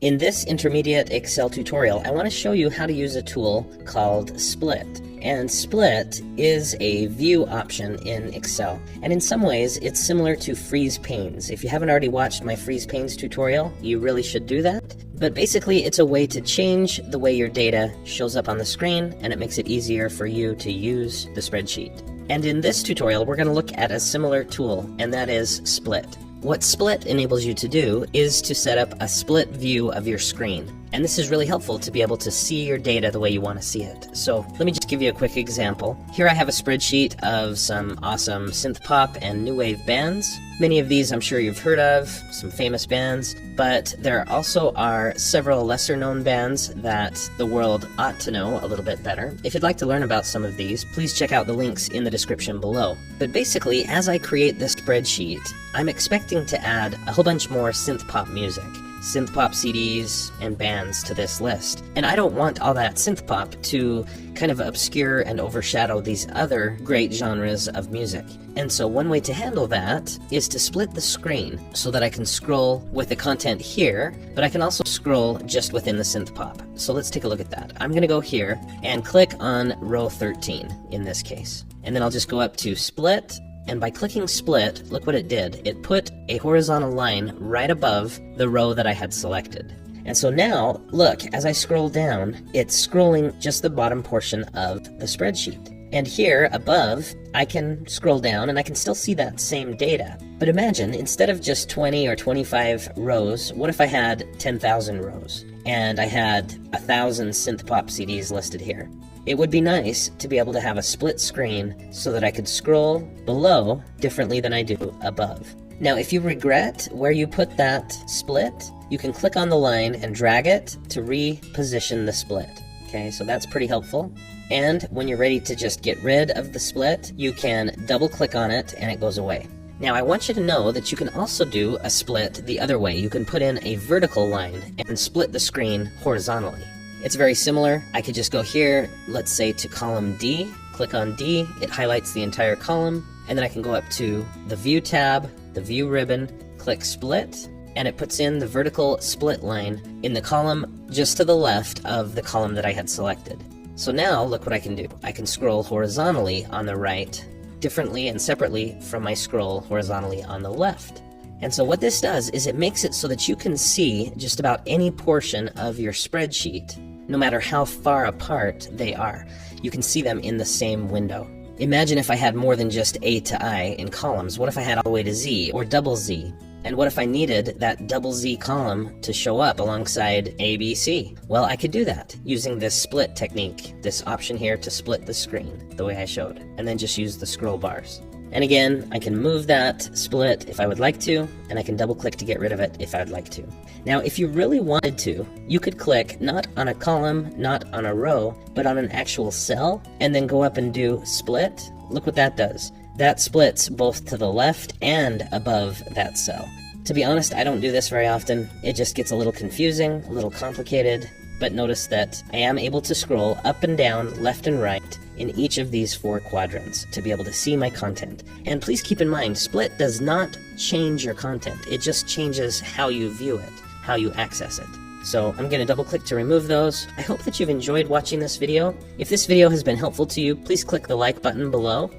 In this intermediate Excel tutorial, I want to show you how to use a tool called Split. And Split is a view option in Excel. And in some ways, it's similar to freeze panes. If you haven't already watched my freeze panes tutorial, you really should do that. But basically, it's a way to change the way your data shows up on the screen, and it makes it easier for you to use the spreadsheet. And in this tutorial, we're going to look at a similar tool, and that is Split. What Split enables you to do is to set up a split view of your screen. And this is really helpful to be able to see your data the way you want to see it. So let me just give you a quick example. Here I have a spreadsheet of some awesome synth pop and new wave bands. Many of these I'm sure you've heard of, some famous bands, but there also are several lesser known bands that the world ought to know a little bit better. If you'd like to learn about some of these, please check out the links in the description below. But basically, as I create this spreadsheet, I'm expecting to add a whole bunch more synth pop music. Synth pop CDs and bands to this list. And I don't want all that synth pop to kind of obscure and overshadow these other great genres of music. And so one way to handle that is to split the screen so that I can scroll with the content here, but I can also scroll just within the synth pop. So let's take a look at that. I'm going to go here and click on row 13 in this case. And then I'll just go up to Split. And by clicking Split, look what it did. It put a horizontal line right above the row that I had selected. And so now, look, as I scroll down, it's scrolling just the bottom portion of the spreadsheet. And here above, I can scroll down and I can still see that same data. But imagine, instead of just 20 or 25 rows, what if I had 10,000 rows? And I had 1,000 synth pop CDs listed here. It would be nice to be able to have a split screen so that I could scroll below differently than I do above. Now, if you regret where you put that split, you can click on the line and drag it to reposition the split. Okay, so that's pretty helpful. And when you're ready to just get rid of the split, you can double click on it and it goes away. Now, I want you to know that you can also do a split the other way. You can put in a vertical line and split the screen horizontally. It's very similar. I could just go here, let's say to column D, click on D, it highlights the entire column, and then I can go up to the View tab, the View ribbon, click Split, and it puts in the vertical split line in the column just to the left of the column that I had selected. So now, look what I can do. I can scroll horizontally on the right, differently and separately from my scroll horizontally on the left. And so what this does is it makes it so that you can see just about any portion of your spreadsheet, no matter how far apart they are. You can see them in the same window. Imagine if I had more than just A to I in columns. What if I had all the way to Z or double Z? And what if I needed that double Z column to show up alongside A, B, C? Well, I could do that using this split technique, this option here to split the screen the way I showed, and then just use the scroll bars. And again, I can move that split if I would like to, and I can double click to get rid of it if I'd like to. Now, if you really wanted to, you could click not on a column, not on a row, but on an actual cell, and then go up and do split. Look what that does. That splits both to the left and above that cell. To be honest, I don't do this very often. It just gets a little confusing, a little complicated, but notice that I am able to scroll up and down, left and right, in each of these 4 quadrants to be able to see my content. And please keep in mind, Split does not change your content. It just changes how you view it, how you access it. So I'm going to double click to remove those. I hope that you've enjoyed watching this video. If this video has been helpful to you, please click the like button below.